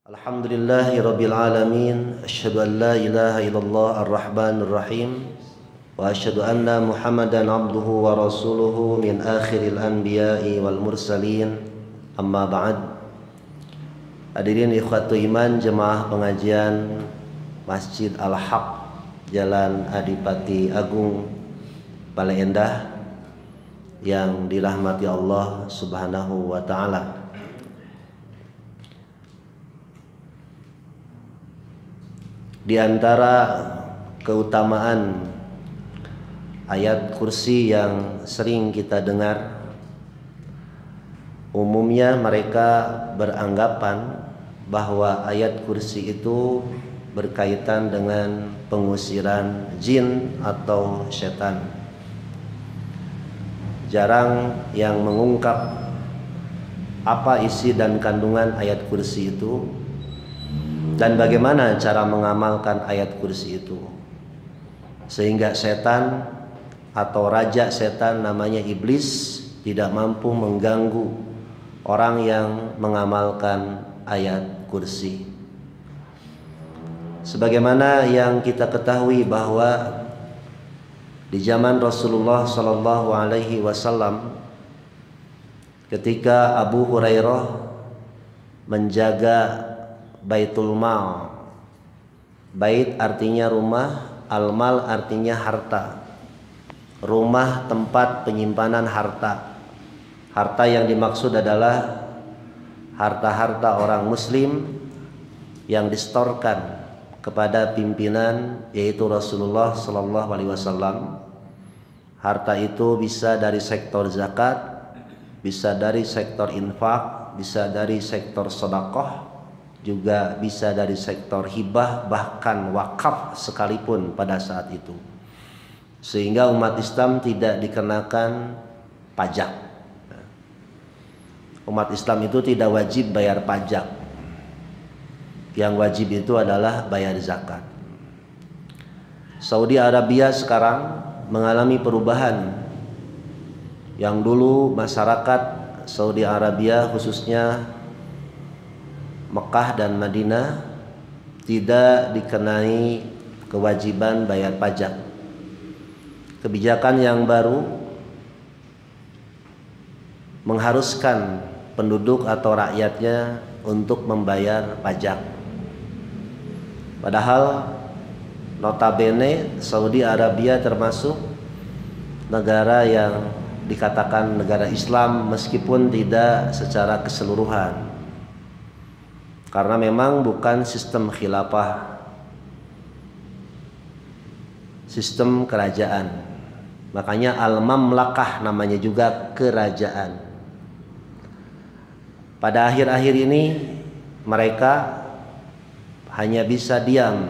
Alhamdulillahirabbil alamin, asyhadu an la ilaha illallah ar-rahmanir rahim wa asyhadu anna Muhammadan abduhu wa rasuluhu min akhiril anbiya'i wal mursalin. Amma ba'd. Hadirin ikhwatu iman, jemaah pengajian Masjid Al-Haq Jalan Adipati Agung Bale Endah yang dirahmati Allah Subhanahu wa taala. Di antara keutamaan ayat kursi yang sering kita dengar, umumnya mereka beranggapan bahwa ayat kursi itu berkaitan dengan pengusiran jin atau setan. Jarang yang mengungkap apa isi dan kandungan ayat kursi itu dan bagaimana cara mengamalkan ayat kursi itu, sehingga setan atau raja setan namanya iblis tidak mampu mengganggu orang yang mengamalkan ayat kursi. Sebagaimana yang kita ketahui bahwa di zaman Rasulullah Shallallahu Alaihi Wasallam, ketika Abu Hurairah menjaga Baitul Mal, bait artinya rumah, al-mal artinya harta, rumah tempat penyimpanan harta. Harta yang dimaksud adalah harta-harta orang muslim yang distorkan kepada pimpinan, yaitu Rasulullah Sallallahu Alaihi Wasallam. Harta itu bisa dari sektor zakat, bisa dari sektor infak, bisa dari sektor sedekah, juga bisa dari sektor hibah, bahkan wakaf sekalipun pada saat itu, sehingga umat Islam tidak dikenakan pajak. Umat Islam itu tidak wajib bayar pajak, yang wajib itu adalah bayar zakat. Saudi Arabia sekarang mengalami perubahan. Yang dulu masyarakat Saudi Arabia, khususnya Mekah dan Madinah, tidak dikenai kewajiban bayar pajak. Kebijakan yang baru mengharuskan penduduk atau rakyatnya untuk membayar pajak. Padahal notabene Saudi Arabia termasuk negara yang dikatakan negara Islam meskipun tidak secara keseluruhan, karena memang bukan sistem khilafah, sistem kerajaan. Makanya al-mamlakah namanya juga kerajaan. Pada akhir-akhir ini mereka hanya bisa diam,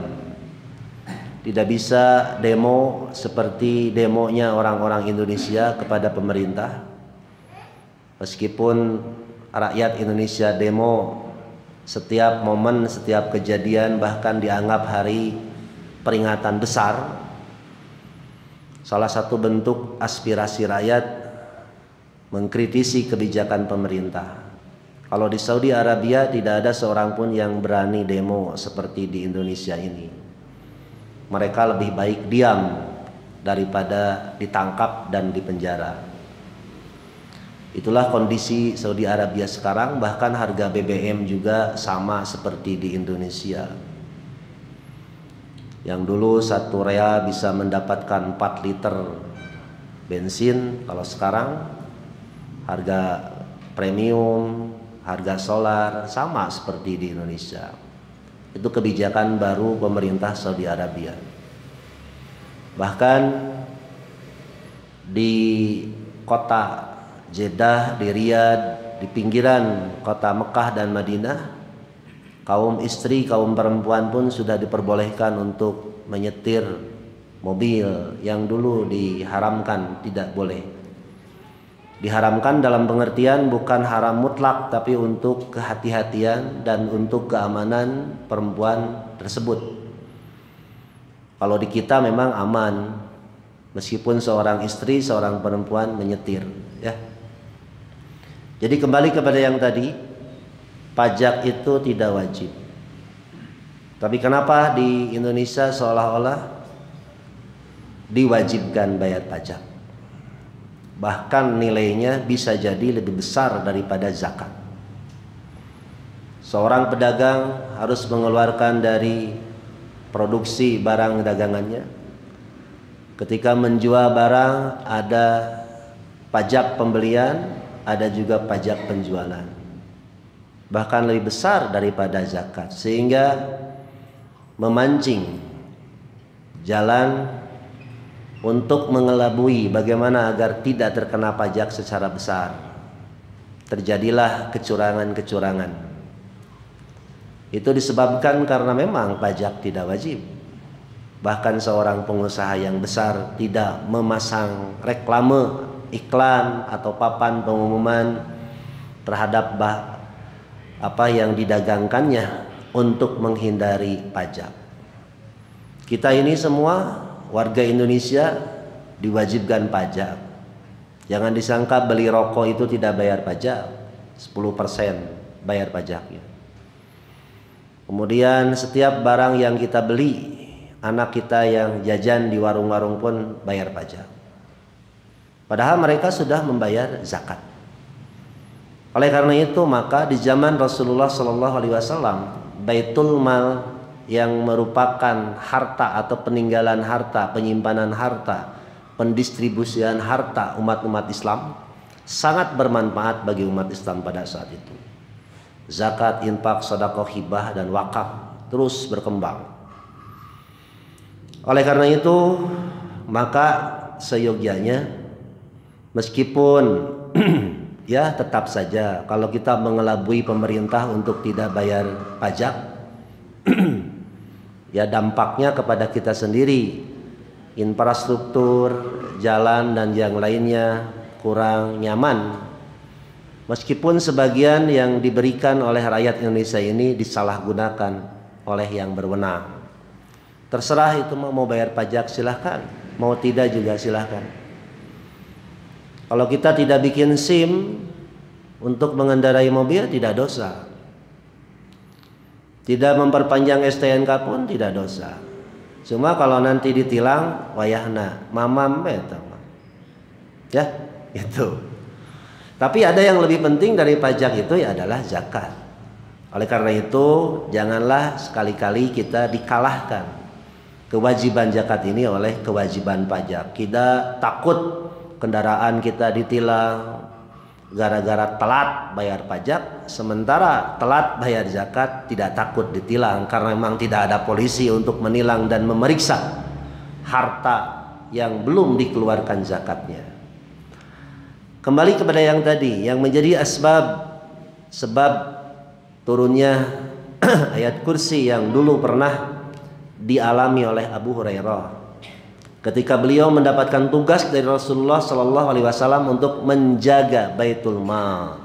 tidak bisa demo seperti demonya orang-orang Indonesia kepada pemerintah. Meskipun rakyat Indonesia demo setiap momen, setiap kejadian, bahkan dianggap hari peringatan besar, salah satu bentuk aspirasi rakyat mengkritisi kebijakan pemerintah. Kalau di Saudi Arabia tidak ada seorang pun yang berani demo seperti di Indonesia ini. Mereka lebih baik diam daripada ditangkap dan dipenjara. Itulah kondisi Saudi Arabia sekarang. Bahkan harga BBM juga sama seperti di Indonesia. Yang dulu satu rea bisa mendapatkan 4 liter bensin, kalau sekarang harga premium, harga solar sama seperti di Indonesia. Itu kebijakan baru pemerintah Saudi Arabia. Bahkan di kota Jeddah, di Riyadh, di pinggiran kota Mekah dan Madinah, kaum istri, kaum perempuan pun sudah diperbolehkan untuk menyetir mobil yang dulu diharamkan, tidak boleh. Diharamkan dalam pengertian bukan haram mutlak, tapi untuk kehati-hatian dan untuk keamanan perempuan tersebut. Kalau di kita memang aman, meskipun seorang istri, seorang perempuan menyetir, ya. Jadi kembali kepada yang tadi, pajak itu tidak wajib. Tapi kenapa di Indonesia seolah-olah diwajibkan bayar pajak? Bahkan nilainya bisa jadi lebih besar daripada zakat. Seorang pedagang harus mengeluarkan dari produksi barang dagangannya. Ketika menjual barang ada pajak pembelian, ada juga pajak penjualan. Bahkan lebih besar daripada zakat, sehingga memancing jalan untuk mengelabui bagaimana agar tidak terkena pajak secara besar. Terjadilah kecurangan-kecurangan. Itu disebabkan karena memang pajak tidak wajib. Bahkan seorang pengusaha yang besar tidak memasang reklame, iklan atau papan pengumuman terhadap apa yang didagangkannya untuk menghindari pajak. Kita ini semua warga Indonesia diwajibkan pajak. Jangan disangka beli rokok itu tidak bayar pajak. 10% bayar pajaknya. Kemudian setiap barang yang kita beli, anak kita yang jajan di warung-warung pun bayar pajak. Padahal mereka sudah membayar zakat. Oleh karena itu maka di zaman Rasulullah SAW, Baitul Mal yang merupakan harta atau peninggalan harta, penyimpanan harta, pendistribusian harta umat-umat Islam sangat bermanfaat bagi umat Islam pada saat itu. Zakat, infak, sedekah, hibah dan wakaf terus berkembang. Oleh karena itu maka seyogyanya meskipun ya tetap saja kalau kita mengelabui pemerintah untuk tidak bayar pajak ya dampaknya kepada kita sendiri. Infrastruktur, jalan dan yang lainnya kurang nyaman. Meskipun sebagian yang diberikan oleh rakyat Indonesia ini disalahgunakan oleh yang berwenang. Terserah itu mau bayar pajak silahkan, mau tidak juga silahkan. Kalau kita tidak bikin SIM untuk mengendarai mobil tidak dosa. Tidak memperpanjang STNK pun tidak dosa. Cuma kalau nanti ditilang wayahna mamam betama. Ya, itu. Tapi ada yang lebih penting dari pajak itu ya adalah zakat. Oleh karena itu janganlah sekali-kali kita dikalahkan kewajiban zakat ini oleh kewajiban pajak. Kita takut kendaraan kita ditilang gara-gara telat bayar pajak, sementara telat bayar zakat tidak takut ditilang karena memang tidak ada polisi untuk menilang dan memeriksa harta yang belum dikeluarkan zakatnya. Kembali kepada yang tadi, yang menjadi sebab turunnya ayat kursi yang dulu pernah dialami oleh Abu Hurairah ketika beliau mendapatkan tugas dari Rasulullah SAW untuk menjaga Baitul Mal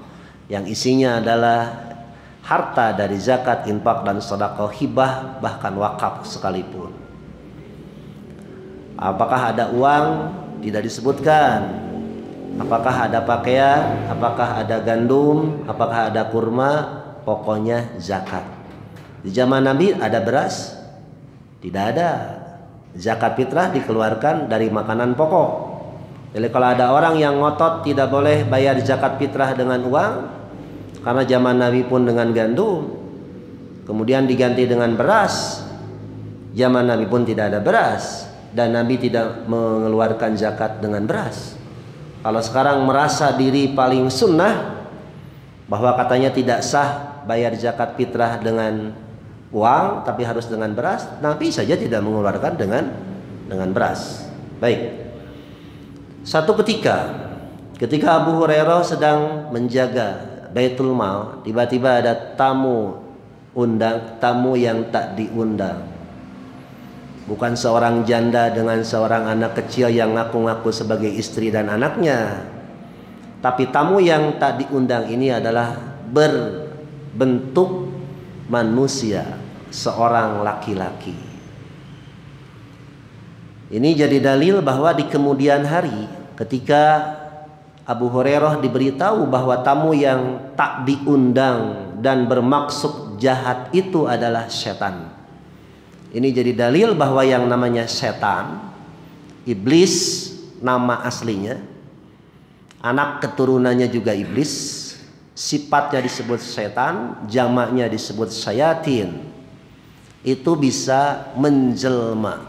yang isinya adalah harta dari zakat, infak dan sedekah, hibah bahkan wakaf sekalipun. Apakah ada uang? Tidak disebutkan. Apakah ada pakaian? Apakah ada gandum? Apakah ada kurma? Pokoknya zakat. Di zaman Nabi ada beras? Tidak ada. Zakat fitrah dikeluarkan dari makanan pokok. Jadi kalau ada orang yang ngotot tidak boleh bayar zakat fitrah dengan uang, karena zaman Nabi pun dengan gandum, kemudian diganti dengan beras. Zaman Nabi pun tidak ada beras dan Nabi tidak mengeluarkan zakat dengan beras. Kalau sekarang merasa diri paling sunnah bahwa katanya tidak sah bayar zakat fitrah dengan uang tapi harus dengan beras, Nabi saja tidak mengeluarkan dengan beras. Baik. Satu ketika Abu Hurairah sedang menjaga Baitul Mal, tiba-tiba ada tamu yang tak diundang. Bukan seorang janda dengan seorang anak kecil yang ngaku-ngaku sebagai istri dan anaknya. Tapi tamu yang tak diundang ini adalah berbentuk manusia, seorang laki-laki. Ini jadi dalil bahwa di kemudian hari ketika Abu Hurairah diberitahu bahwa tamu yang tak diundang dan bermaksud jahat itu adalah setan. Ini jadi dalil bahwa yang namanya setan, iblis nama aslinya, anak keturunannya juga iblis, sifatnya disebut setan, jamaknya disebut syayatin. Itu bisa menjelma.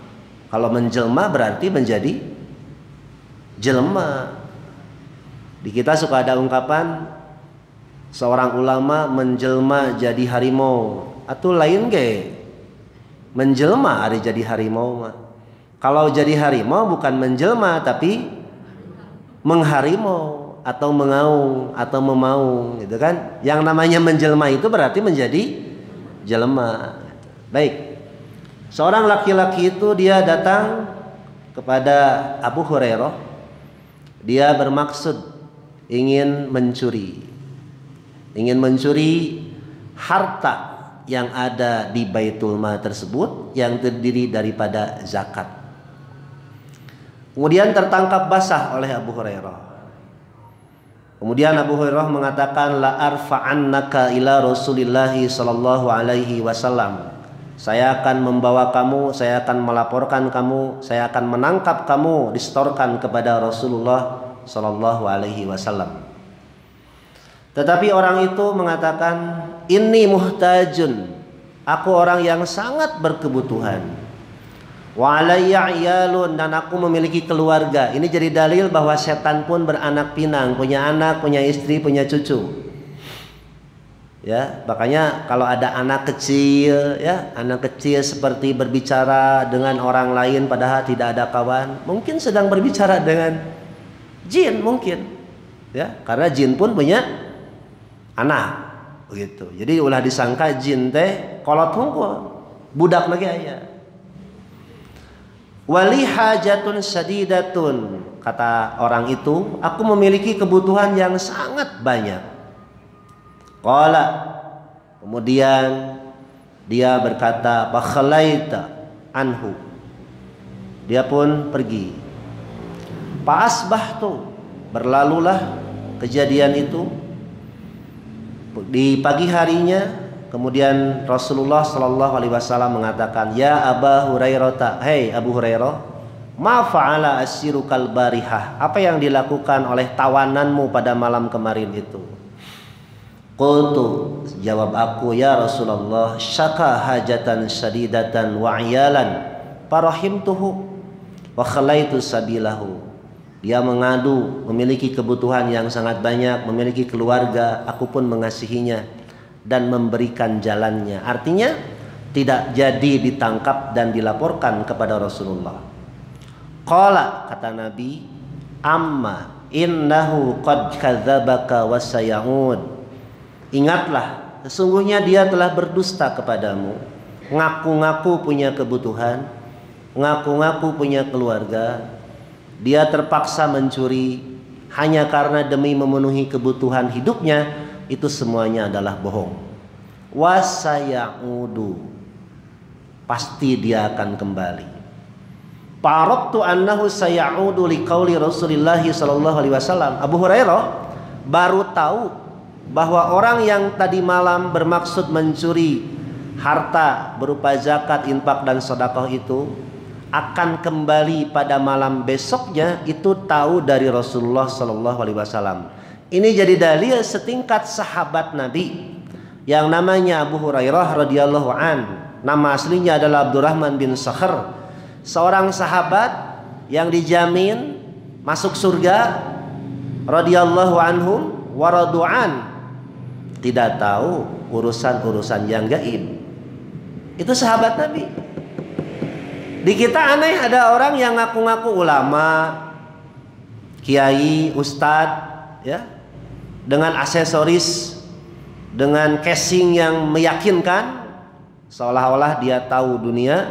Kalau menjelma berarti menjadi jelma. Di kita suka ada ungkapan seorang ulama menjelma jadi harimau. Atau lain ge, menjelma hari jadi harimau. Kalau jadi harimau bukan menjelma tapi mengharimau atau mengaung atau memaung, gitu kan? Yang namanya menjelma itu berarti menjadi jelma. Baik. Seorang laki-laki itu dia datang kepada Abu Hurairah. Dia bermaksud ingin mencuri. Ingin mencuri harta yang ada di Baitul Mal tersebut yang terdiri daripada zakat. Kemudian tertangkap basah oleh Abu Hurairah. Kemudian Abu Hurairah mengatakan, la arfa'annaka ila Rasulillah sallallahu alaihi wasallam. Saya akan membawa kamu, saya akan melaporkan kamu, saya akan menangkap kamu, disetorkan kepada Rasulullah sallallahu alaihi wasallam. Tetapi orang itu mengatakan, inni muhtajun, aku orang yang sangat berkebutuhan. Wa alayya iyalun, dan aku memiliki keluarga. Ini jadi dalil bahwa setan pun beranak pinang, punya anak, punya istri, punya cucu. Ya, makanya kalau ada anak kecil, ya, anak kecil seperti berbicara dengan orang lain padahal tidak ada kawan, mungkin sedang berbicara dengan jin mungkin. Ya, karena jin pun punya anak, begitu. Jadi ulah disangka jin teh kolot hungkul, budak lagi aya. Wali hajatun sadidatun, kata orang itu, aku memiliki kebutuhan yang sangat banyak. Qala, kemudian dia berkata, bakhalaita anhu, dia pun pergi. Fa asbahtu, berlalulah kejadian itu. Di pagi harinya, kemudian Rasulullah Shallallahu Alaihi Wasallam mengatakan, ya Aba Hurairah, hei Abu Hurairah, ma fa'ala asirukal barihah, apa yang dilakukan oleh tawananmu pada malam kemarin itu? Qultu, jawab aku, ya Rasulullah, syaka hajatan syadidatan wa iyalan farahimtuhu wa khalaitu sabilahu. Dia mengadu memiliki kebutuhan yang sangat banyak, memiliki keluarga, aku pun mengasihinya dan memberikan jalannya. Artinya tidak jadi ditangkap dan dilaporkan kepada Rasulullah. Qala, kata Nabi, amma innahu qad kadzabaka wa sayahud. Ingatlah, sesungguhnya dia telah berdusta kepadamu. Ngaku-ngaku punya kebutuhan, ngaku-ngaku punya keluarga. Dia terpaksa mencuri hanya karena demi memenuhi kebutuhan hidupnya. Itu semuanya adalah bohong. Wasayaudu, pasti dia akan kembali. Paraqtu annahu sayaudu liqauli Rasulillah sallallahu alaihi wasallam. Abu Hurairah baru tahu bahwa orang yang tadi malam bermaksud mencuri harta berupa zakat, infak dan sedekah itu akan kembali pada malam besoknya. Itu tahu dari Rasulullah Sallallahu Alaihi Wasallam. Ini jadi dalil setingkat sahabat Nabi yang namanya Abu Hurairah radhiyallahu an. Nama aslinya adalah Abdurrahman bin Sakhr, seorang sahabat yang dijamin masuk surga radhiyallahu anhum wa radu'an. Tidak tahu urusan-urusan yang gaib. Itu sahabat Nabi. Di kita aneh ada orang yang ngaku-ngaku ulama, kiai, ustadz, ya, dengan aksesoris, dengan casing yang meyakinkan, seolah-olah dia tahu dunia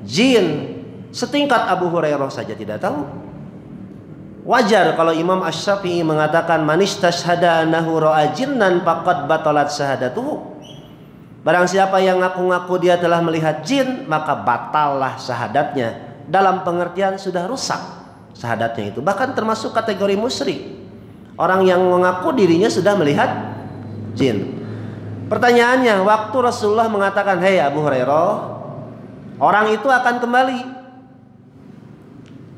jin. Setingkat Abu Hurairah saja tidak tahu. Wajar kalau Imam Asy-Syafi'i mengatakan manistashhada annahu ra'a jinnan faqad batalat syahadatuhu. Barang siapa yang ngaku-ngaku dia telah melihat jin, maka batallah syahadatnya. Dalam pengertian sudah rusak syahadatnya itu. Bahkan termasuk kategori musyrik. Orang yang mengaku dirinya sudah melihat jin. Pertanyaannya, waktu Rasulullah mengatakan, hei Abu Hurairah, Orang itu akan kembali.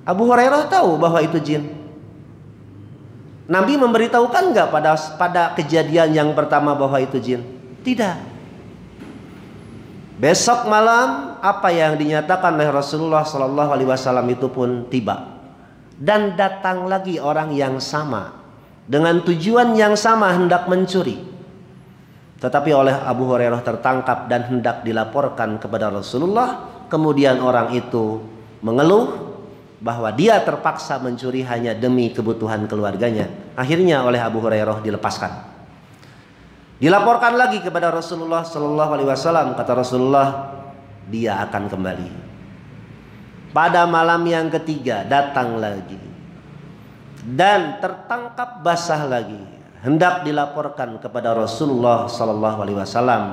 Abu Hurairah tahu bahwa itu jin. Nabi memberitahukan nggak pada kejadian yang pertama bahwa itu jin? Tidak. Besok malam apa yang dinyatakan oleh Rasulullah Sallallahu Alaihi Wasallam itu pun tiba. Dan datang lagi orang yang sama dengan tujuan yang sama, hendak mencuri. Tetapi oleh Abu Hurairah tertangkap dan hendak dilaporkan kepada Rasulullah. Kemudian orang itu mengeluh bahwa dia terpaksa mencuri hanya demi kebutuhan keluarganya. Akhirnya oleh Abu Hurairah dilepaskan. Dilaporkan lagi kepada Rasulullah Sallallahu Alaihi Wasallam. Kata Rasulullah, dia akan kembali. Pada malam yang ketiga datang lagi dan tertangkap basah lagi, hendak dilaporkan kepada Rasulullah Sallallahu Alaihi Wasallam,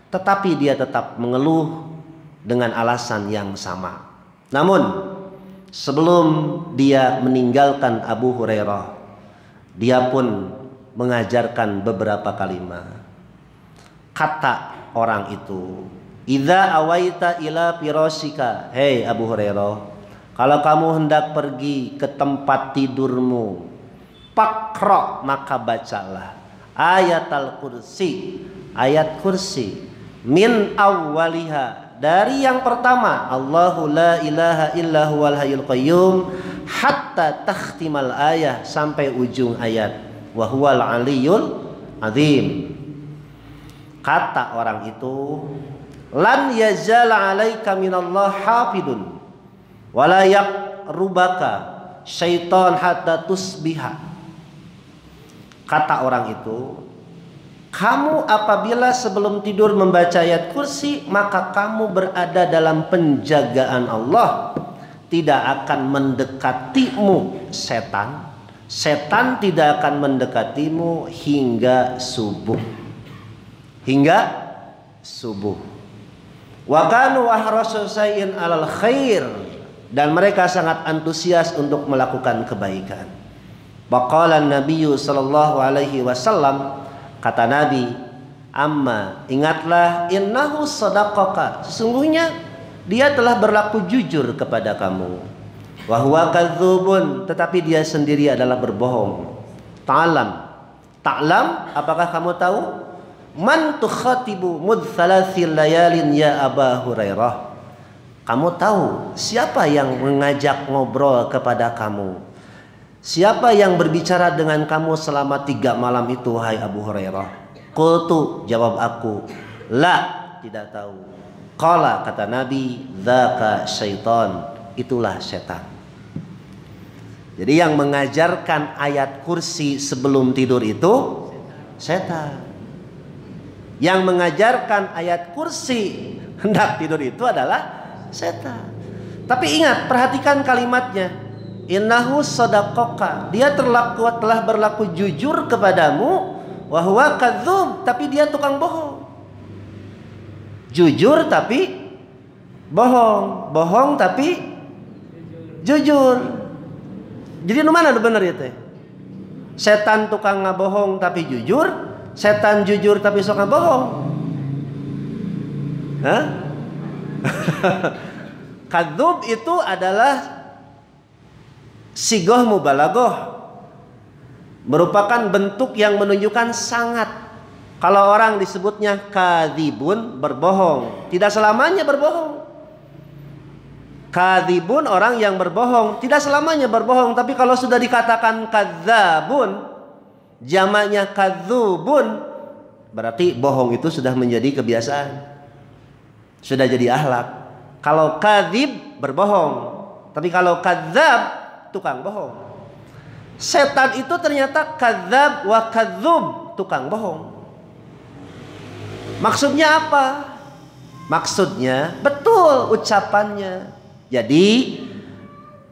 tetapi dia tetap mengeluh dengan alasan yang sama. Namun sebelum dia meninggalkan Abu Hurairah, dia pun mengajarkan beberapa kalimat. Kata orang itu, "Idza awaita ila firashika," hei Abu Hurairah, kalau kamu hendak pergi ke tempat tidurmu, pakra, maka bacalah ayatul kursi, ayat kursi, min awwaliha, dari yang pertama, Allahu la ilaha illa huwal hayyul qayyum, hatta takhtimal ayah, sampai ujung ayat, wa huwal aliyul azim. Kata orang itu, lan yazala alaika minallah hafidun wala yaqrubaka syaitan hatta tusbiha. Kata orang itu, kamu apabila sebelum tidur membaca ayat kursi, maka kamu berada dalam penjagaan Allah. Tidak akan mendekatimu setan. Setan tidak akan mendekatimu hingga subuh. Hingga subuh. Wa kanu ahrasu syai'in 'alal khair, dan mereka sangat antusias untuk melakukan kebaikan. Baqala an-nabiyyu sallallahu alaihi wasallam, kata Nabi, amma, ingatlah, innahu sadaqaka, sesungguhnya dia telah berlaku jujur kepada kamu. Wa huwa kadzdzubun, tetapi dia sendiri adalah berbohong. Ta'lam, apakah kamu tahu? Man tukhatibu mudh thalathil layalin ya Aba Hurairah. Kamu tahu siapa yang mengajak ngobrol kepada kamu? Siapa yang berbicara dengan kamu selama 3 malam itu, hai Abu Hurairah? Qultu, jawab aku, la, tidak tahu. Qala, kata Nabi, dzaka syaitan, itulah setan. Jadi yang mengajarkan ayat kursi sebelum tidur itu setan. Yang mengajarkan ayat kursi hendak tidur itu adalah setan. Tapi ingat, perhatikan kalimatnya. Innahu sadaqaka, dia telah berlaku jujur kepadamu. Wa huwa kadzdzub, tapi dia tukang bohong. Jujur tapi bohong, bohong tapi jujur. Jadi nu mana bener ya teh? Setan tukang ngabohong tapi jujur, setan jujur tapi sok ngabohong. Hah? Kadzdzub itu adalah sigoh mubalaghah, merupakan bentuk yang menunjukkan sangat. Kalau orang disebutnya kadzibun, berbohong, tidak selamanya berbohong. Kadzibun, orang yang berbohong, tidak selamanya berbohong. Tapi kalau sudah dikatakan kadzabun, jamaknya kadzubun, berarti bohong itu sudah menjadi kebiasaan, sudah jadi akhlak. Kalau kadzib, berbohong. Tapi kalau kadzab, tukang bohong. Setan itu ternyata kadzab wa kadzub, tukang bohong. Maksudnya apa? Maksudnya betul ucapannya. Jadi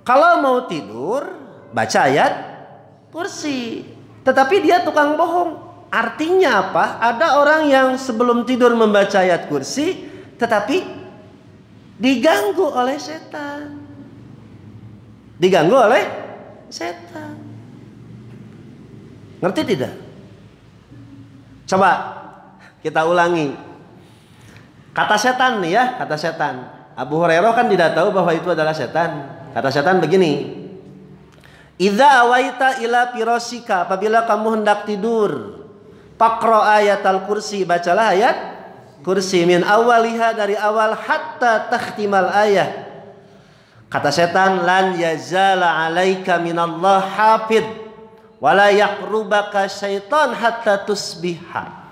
kalau mau tidur baca ayat kursi, tetapi dia tukang bohong. Artinya apa? Ada orang yang sebelum tidur membaca ayat kursi, tetapi diganggu oleh setan. Diganggu oleh setan. Ngerti tidak? Coba kita ulangi. Kata setan nih ya, kata setan. Abu Hurairah kan tidak tahu bahwa itu adalah setan. Kata setan begini, idza awaita ila firasika, apabila kamu hendak tidur, faqra ayatal kursi, bacalah ayat kursi min awaliha, dari awal, hatta takhtimal ayah. Kata setan, lan yazala alaika minallah hafid wala yaqrubaka syaitan hatta tusbiha.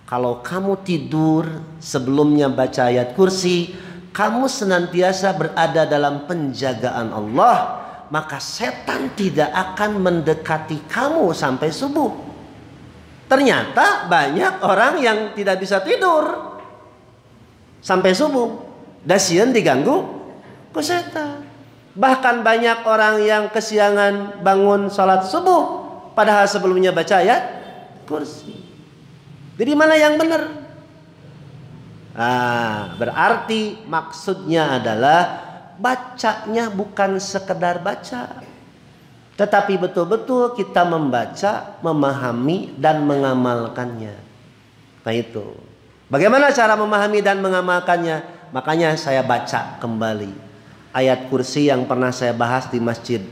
Kalau kamu tidur sebelumnya baca ayat kursi, kamu senantiasa berada dalam penjagaan Allah, maka setan tidak akan mendekati kamu sampai subuh. Ternyata banyak orang yang tidak bisa tidur sampai subuh, dasieun diganggu ku setan. Bahkan banyak orang yang kesiangan bangun sholat subuh, padahal sebelumnya baca ayat kursi. Jadi mana yang benar? Berarti maksudnya adalah bacanya bukan sekedar baca, tetapi betul-betul kita membaca, memahami, dan mengamalkannya. Nah itu. Bagaimana cara memahami dan mengamalkannya? Makanya saya baca kembali ayat kursi yang pernah saya bahas di Masjid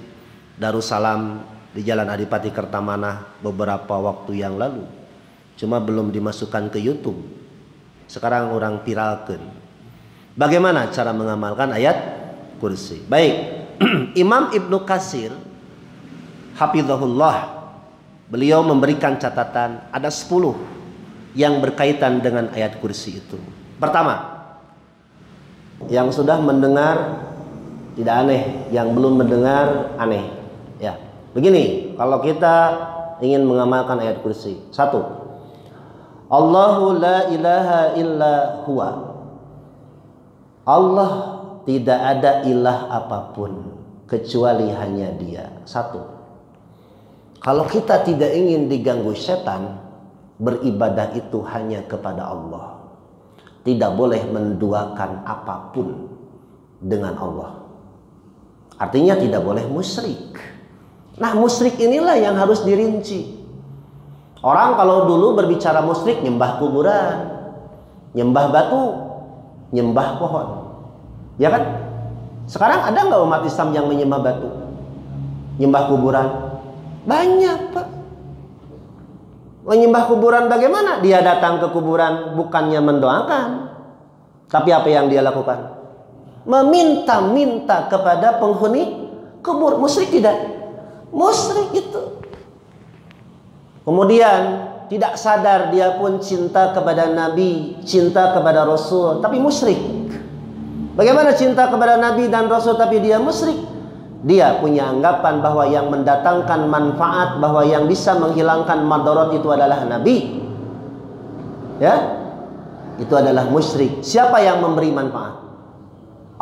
Darussalam di Jalan Adipati Kertamanah beberapa waktu yang lalu. Cuma belum dimasukkan ke YouTube. Sekarang orang viralkan. Bagaimana cara mengamalkan ayat kursi? Baik. Imam Ibnu Katsir hafizahullah, beliau memberikan catatan ada 10 yang berkaitan dengan ayat kursi itu. Pertama, yang sudah mendengar tidak aneh, yang belum mendengar aneh. Ya, begini, kalau kita ingin mengamalkan ayat kursi. 1. Allahu la ilaha illa huwa. Allah tidak ada ilah apapun kecuali hanya Dia. 1. Kalau kita tidak ingin diganggu setan, beribadah itu hanya kepada Allah. Tidak boleh menduakan apapun dengan Allah. Artinya tidak boleh musyrik. Nah, musyrik inilah yang harus dirinci. Orang kalau dulu berbicara musyrik, nyembah kuburan, nyembah batu, nyembah pohon, ya kan? Sekarang ada nggak umat Islam yang menyembah batu, nyembah kuburan? Banyak, Pak. Menyembah kuburan bagaimana? Dia datang ke kuburan bukannya mendoakan, tapi apa yang dia lakukan? Meminta-minta kepada penghuni kubur. Musyrik tidak? Musyrik itu. Kemudian tidak sadar dia pun cinta kepada Nabi, cinta kepada Rasul, tapi musyrik. Bagaimana cinta kepada Nabi dan Rasul tapi dia musyrik? Dia punya anggapan bahwa yang mendatangkan manfaat, bahwa yang bisa menghilangkan madarat itu adalah Nabi. Ya, itu adalah musyrik. Siapa yang memberi manfaat?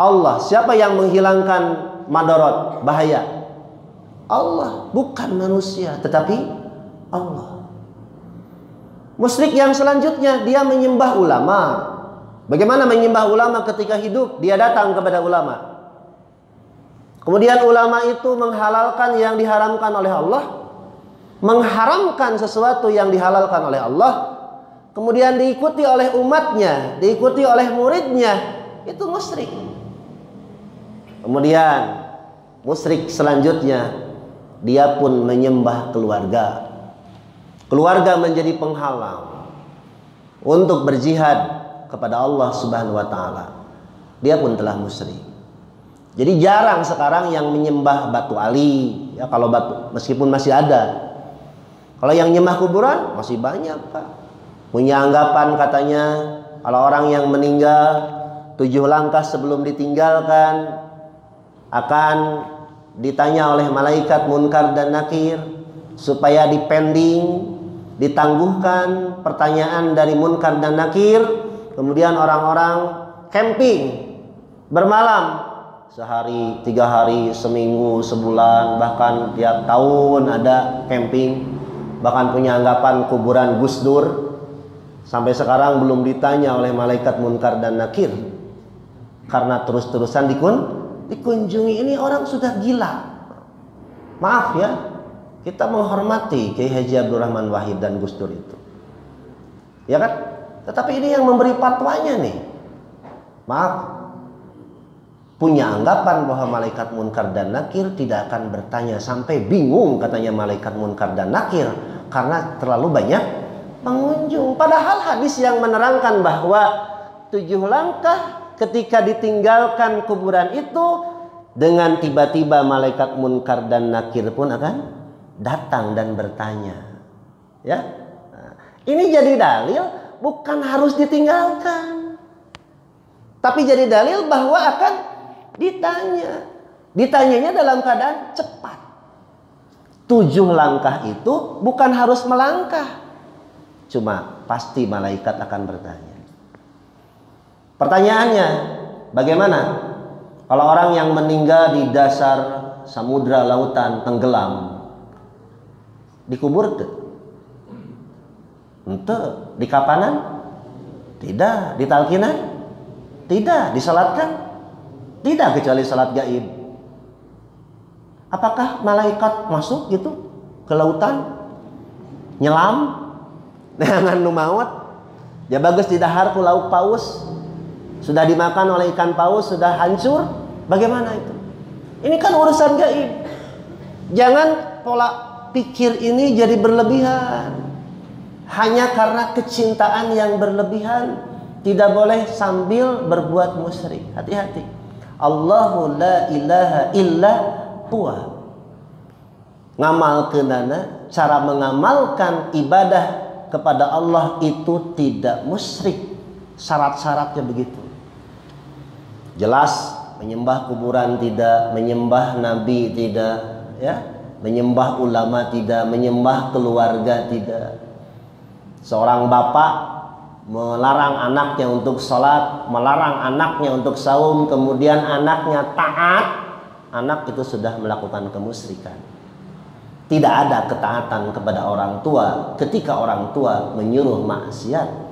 Allah. Siapa yang menghilangkan madarat, bahaya? Allah, bukan manusia, tetapi Allah. Musyrik yang selanjutnya, dia menyembah ulama. Bagaimana menyembah ulama ketika hidup? Dia datang kepada ulama. Kemudian ulama itu menghalalkan yang diharamkan oleh Allah, mengharamkan sesuatu yang dihalalkan oleh Allah, kemudian diikuti oleh umatnya, diikuti oleh muridnya. Itu musyrik. Kemudian musyrik selanjutnya, dia pun menyembah keluarga. Keluarga menjadi penghalang untuk berjihad kepada Allah Subhanahu wa taala. Dia pun telah musyrik. Jadi jarang sekarang yang menyembah batu ali, ya kalau batu, meskipun masih ada. Kalau yang nyembah kuburan masih banyak, Pak. Punya anggapan katanya kalau orang yang meninggal 7 langkah sebelum ditinggalkan akan ditanya oleh malaikat munkar dan nakir supaya dipending, ditangguhkan pertanyaan dari munkar dan nakir. Kemudian orang-orang camping bermalam sehari, 3 hari, seminggu, sebulan, bahkan tiap tahun ada camping. Bahkan punya anggapan kuburan Gus Dur sampai sekarang belum ditanya oleh malaikat munkar dan nakir karena terus-terusan dikunjungi. Ini orang sudah gila. Maaf ya, kita menghormati Kiai Haji Abdul Rahman Wahid dan Gus Dur itu, ya kan? Tetapi ini yang memberi fatwanya nih. Maaf, punya anggapan bahwa malaikat munkar dan nakir tidak akan bertanya, sampai bingung katanya malaikat munkar dan nakir karena terlalu banyak pengunjung. Padahal hadis yang menerangkan bahwa 7 langkah ketika ditinggalkan kuburan itu, dengan tiba-tiba malaikat munkar dan nakir pun akan datang dan bertanya. Ya, ini jadi dalil bukan harus ditinggalkan, tapi jadi dalil bahwa akan ditanya. Ditanyanya dalam keadaan cepat. 7 langkah itu bukan harus melangkah, cuma pasti malaikat akan bertanya. Pertanyaannya, bagaimana kalau orang yang meninggal di dasar samudra lautan tenggelam, dikubur ke? Ente, di kapanan? Tidak. Di talkinan? Tidak. Disalatkan? Tidak, kecuali salat gaib. Apakah malaikat masuk gitu ke lautan, nyelam dengan numawat? Ya bagus di dahar ku lauk paus, sudah dimakan oleh ikan paus, sudah hancur. Bagaimana itu? Ini kan urusan gaib. Jangan pola pikir ini jadi berlebihan. Hanya karena kecintaan yang berlebihan, tidak boleh sambil berbuat musyrik. Hati-hati. Allahu la ilaha illa huwa. Ngamalkeunana, cara mengamalkan ibadah kepada Allah itu tidak musyrik. Syarat-syaratnya begitu. Jelas, menyembah kuburan tidak, menyembah nabi tidak, ya, menyembah ulama tidak, menyembah keluarga tidak. Seorang bapak melarang anaknya untuk sholat, melarang anaknya untuk saum, kemudian anaknya taat, anak itu sudah melakukan kemusyrikan. Tidak ada ketaatan kepada orang tua ketika orang tua menyuruh maksiat.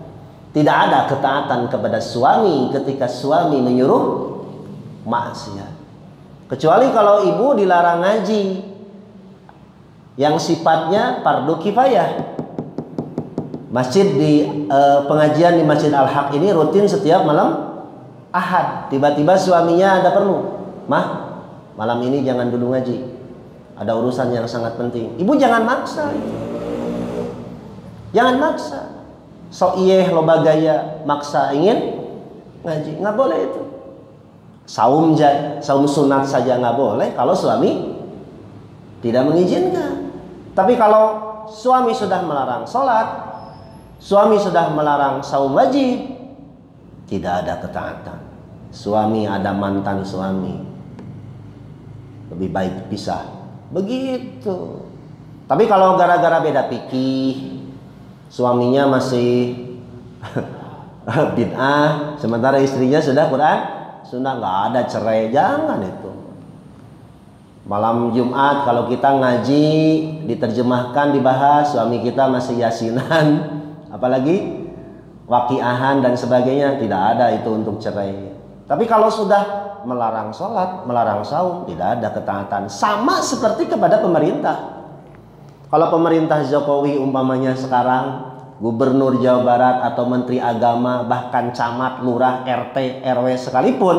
Tidak ada ketaatan kepada suami ketika suami menyuruh maksiat. Kecuali kalau ibu dilarang ngaji yang sifatnya fardu kifayah. Masjid di pengajian di Masjid Al-Haq ini rutin setiap malam Ahad. Tiba-tiba suaminya ada perlu, "Mah, malam ini jangan dulu ngaji, ada urusan yang sangat penting." Ibu jangan maksa. Jangan maksa. So iye loba gaya maksa ingin ngaji, nggak boleh itu. Saum sunat saja nggak boleh kalau suami tidak mengizinkan. Tapi kalau suami sudah melarang sholat, suami sudah melarang saum wajib, tidak ada ketaatan. Suami ada mantan suami, lebih baik pisah. Begitu. Tapi kalau gara-gara beda fikih, suaminya masih bid'ah, sementara istrinya sudah Quran, sudah nggak ada cerai, jangan itu. Malam Jumat kalau kita ngaji, diterjemahkan, dibahas, suami kita masih yasinan, apalagi waqiahan dan sebagainya, tidak ada itu untuk cerai. Tapi kalau sudah melarang sholat, melarang saum, tidak ada ketaatan. Sama seperti kepada pemerintah. Kalau pemerintah Jokowi umpamanya sekarang, gubernur Jawa Barat atau menteri agama, bahkan camat, lurah, RT, RW sekalipun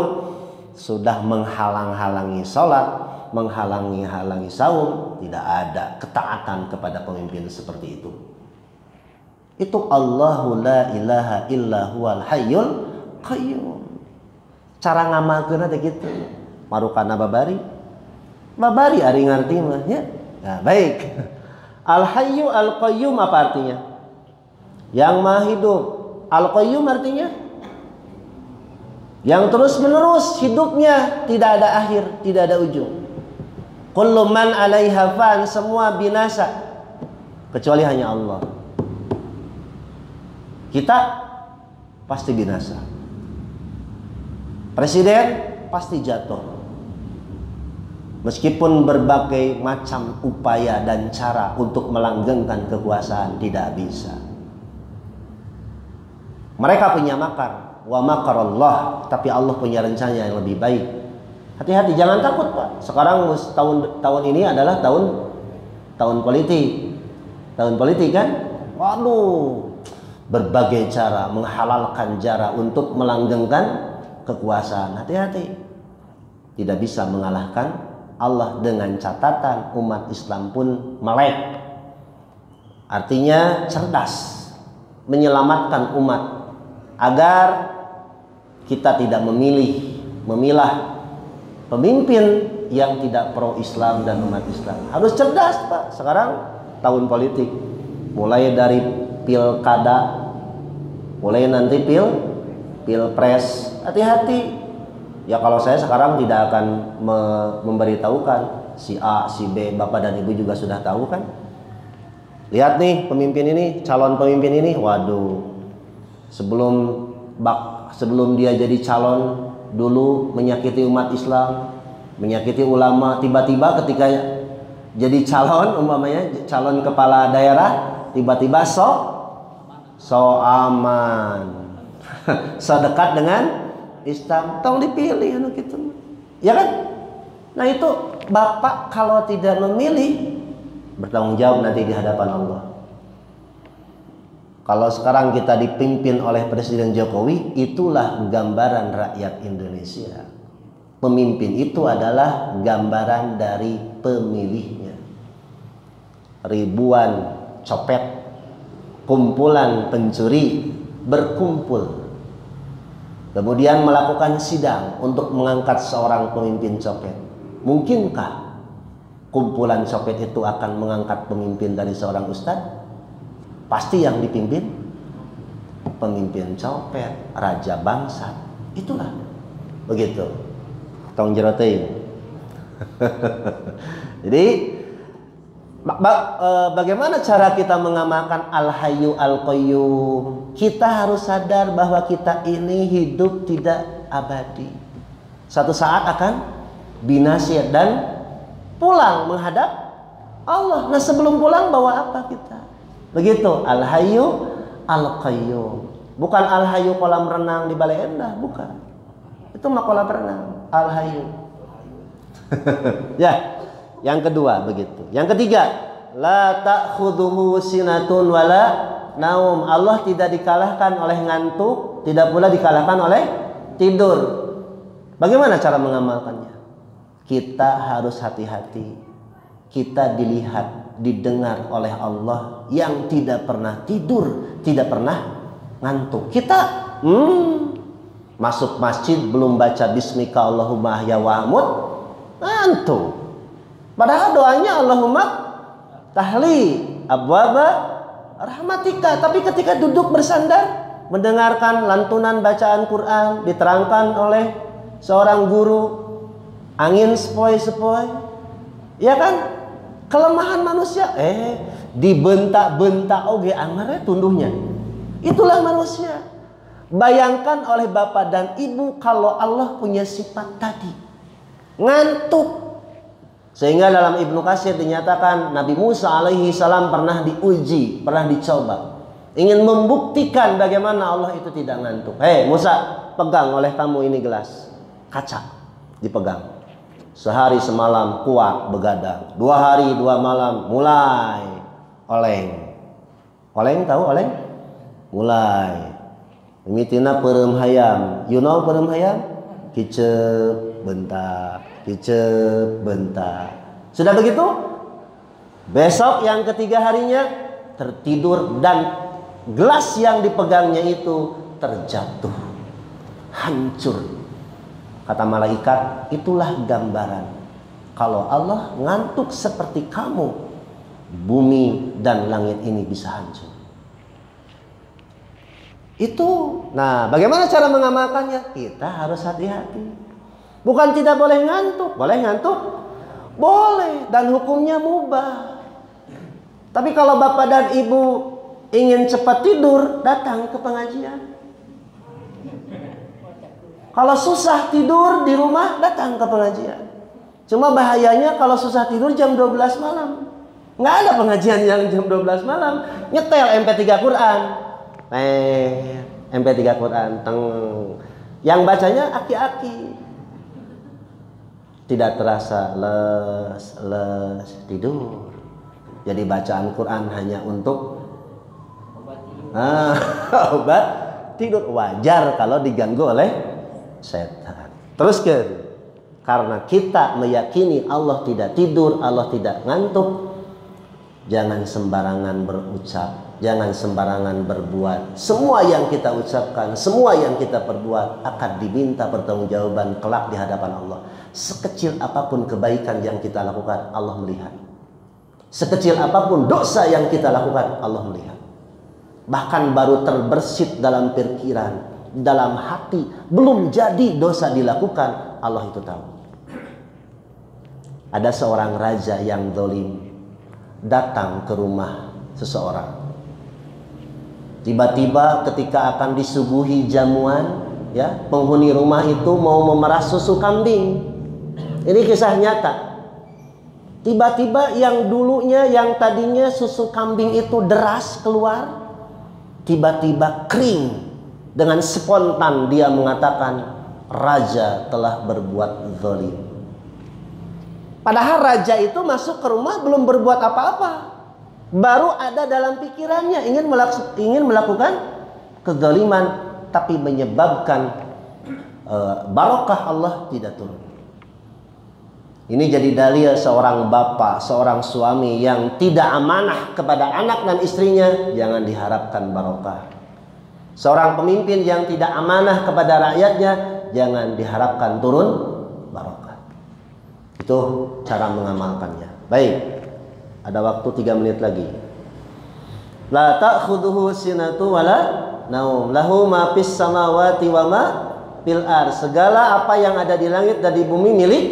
sudah menghalang-halangi sholat, menghalangi saum, tidak ada ketaatan kepada pemimpin seperti itu. Itu Allahu la ilaha illa huwal hayyul qayyum. Cara ngamalkeunna teh kitu. Marukana babari ari ngarti mah ya. Nah, baik. Al hayyu al qayyum apa artinya? Yang maha hidup. Al qayyum artinya yang terus menerus hidupnya, tidak ada akhir, tidak ada ujung. Kullu man 'alaiha fan, semua binasa kecuali hanya Allah. Kita pasti binasa. Presiden pasti jatuh. Meskipun berbagai macam upaya dan cara untuk melanggengkan kekuasaan, tidak bisa. Mereka punya makar, wa makarallah, tapi Allah punya rencana yang lebih baik. Hati-hati, jangan takut Pak. Sekarang tahun ini adalah tahun politik. Tahun politik kan? Waduh, berbagai cara, menghalalkan cara untuk melanggengkan kekuasaan. Hati-hati. tidak bisa mengalahkan Allah, dengan catatan umat Islam pun melek. Artinya cerdas, menyelamatkan umat agar kita tidak memilah pemimpin yang tidak pro Islam dan umat Islam. Harus cerdas, Pak. Sekarang tahun politik, mulai dari pilkada, mulai nanti pilpres. Hati-hati. Ya kalau saya sekarang tidak akan memberitahukan si A, si B, Bapak dan Ibu juga sudah tahu kan. Lihat nih pemimpin ini, calon pemimpin ini, waduh. Sebelum dia jadi calon dulu menyakiti umat Islam, menyakiti ulama, tiba-tiba ketika jadi calon, umpamanya calon kepala daerah, tiba-tiba so aman. So dekat dengan Islam, tong dipilih anu gitu. Ya kan? Nah itu Bapak kalau tidak memilih bertanggung jawab nanti di hadapan Allah. Kalau sekarang kita dipimpin oleh Presiden Jokowi, itulah gambaran rakyat Indonesia. Pemimpin itu adalah gambaran dari pemilihnya. Ribuan copet, kumpulan pencuri berkumpul, kemudian melakukan sidang untuk mengangkat seorang pemimpin copet. Mungkinkah kumpulan copet itu akan mengangkat pemimpin dari seorang ustadz? Pasti yang dipimpin pemimpin copet, raja bangsa. Itulah begitu. Tong jerotein. Jadi bagaimana cara kita mengamalkan Al-Hayyu Al-Qayyum? Kita harus sadar bahwa kita ini hidup tidak abadi. Suatu saat akan binasa dan pulang menghadap Allah. Nah sebelum pulang bawa apa kita? Begitu, Al-Hayyu Al-Qayyum. Bukan Al-Hayyu kolam renang di Balai Endah, bukan. Itu mah kolam renang, Al-Hayyu. Ya. Yang kedua begitu. Yang ketiga, la ta'khudhuhu sinatun wala naum. Allah tidak dikalahkan oleh ngantuk, tidak pula dikalahkan oleh tidur. Bagaimana cara mengamalkannya? Kita harus hati-hati. Kita dilihat, didengar oleh Allah yang tidak pernah tidur, tidak pernah ngantuk. Kita masuk masjid belum baca bismika Allahumma ya wahmud, ngantuk. Padahal doanya Allahumma tahli abwaba rahmatika. Tapi ketika duduk bersandar mendengarkan lantunan bacaan Quran diterangkan oleh seorang guru, angin sepoi-sepoi, ya kan? Kelemahan manusia, dibentak-bentak oge angare tunduhnya. Itulah manusia. Bayangkan oleh bapak dan ibu kalau Allah punya sifat tadi, ngantuk. Sehingga dalam Ibnu Katsir dinyatakan Nabi Musa alaihi salam pernah diuji, pernah dicoba, ingin membuktikan bagaimana Allah itu tidak ngantuk. Musa, pegang oleh kamu ini gelas kaca, dipegang. Sehari semalam kuat begadang, 2 hari 2 malam mulai oleng. Oleng tahu oleng? Mulai. Mimitina peureum hayam. You know peureum hayam? Kicep bentar, kicep bentar. Sudah begitu? Besok yang ketiga harinya tertidur dan gelas yang dipegangnya itu terjatuh, hancur. Kata malaikat, itulah gambaran kalau Allah ngantuk seperti kamu, bumi dan langit ini bisa hancur. Itu. Nah, bagaimana cara mengamalkannya? Kita harus hati-hati. Bukan tidak boleh ngantuk. Boleh ngantuk? Boleh. Dan hukumnya mubah. Tapi kalau bapak dan ibu ingin cepat tidur, datang ke pengajian. Kalau susah tidur di rumah, datang ke pengajian. Cuma bahayanya kalau susah tidur jam 12 malam. Nggak ada pengajian yang jam 12 malam. Nyetel MP3 Quran. MP3 Quran. Teng. Yang bacanya aki-aki. Tidak terasa les tidur. Jadi bacaan Quran hanya untuk obat tidur. Wajar kalau diganggu oleh setan. Teruskan. Karena kita meyakini Allah tidak tidur, Allah tidak ngantuk, jangan sembarangan berucap, jangan sembarangan berbuat. Semua yang kita ucapkan, semua yang kita perbuat akan diminta pertanggungjawaban kelak di hadapan Allah. Sekecil apapun kebaikan yang kita lakukan, Allah melihat. Sekecil apapun dosa yang kita lakukan, Allah melihat. Bahkan baru terbersit dalam pikiran, dalam hati, belum jadi dosa dilakukan, Allah itu tahu. Ada seorang raja yang zalim datang ke rumah seseorang. Tiba-tiba ketika akan disuguhi jamuan, ya, penghuni rumah itu mau memerah susu kambing. Ini kisah nyata. Tiba-tiba yang dulunya, yang tadinya susu kambing itu deras keluar, tiba-tiba kering. Dengan spontan dia mengatakan, raja telah berbuat zalim. Padahal raja itu masuk ke rumah belum berbuat apa-apa. Baru ada dalam pikirannya ingin melakukan kezaliman, tapi menyebabkan barokah Allah tidak turun. Ini jadi dalil seorang bapak, seorang suami yang tidak amanah kepada anak dan istrinya, jangan diharapkan barokah. Seorang pemimpin yang tidak amanah kepada rakyatnya, jangan diharapkan turun barokah. Itu cara mengamalkannya. Baik, ada waktu 3 menit lagi. La ta'khudhuhu sinatu wala naum, lahu ma fis samawati wa ma fil ard. Segala apa yang ada di langit dan di bumi milik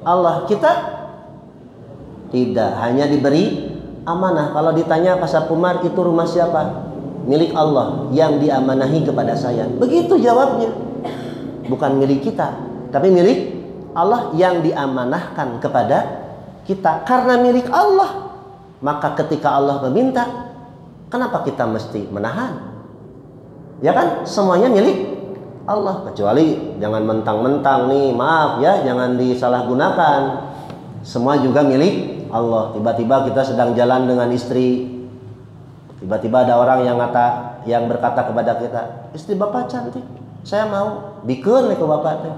Allah. Kita tidak, hanya diberi amanah. Kalau ditanya Pak Sapumar, itu rumah siapa? Milik Allah yang diamanahi kepada saya. Begitu jawabnya. Bukan milik kita, tapi milik Allah yang diamanahkan kepada kita. Karena milik Allah, maka ketika Allah meminta, kenapa kita mesti menahan? Ya kan, semuanya milik Allah. Kecuali jangan mentang-mentang nih, maaf ya, jangan disalahgunakan. Semua juga milik Allah. Tiba-tiba kita sedang jalan dengan istri, tiba-tiba ada orang yang berkata kepada kita, istri bapak cantik, saya mau bikin ke bapak teh.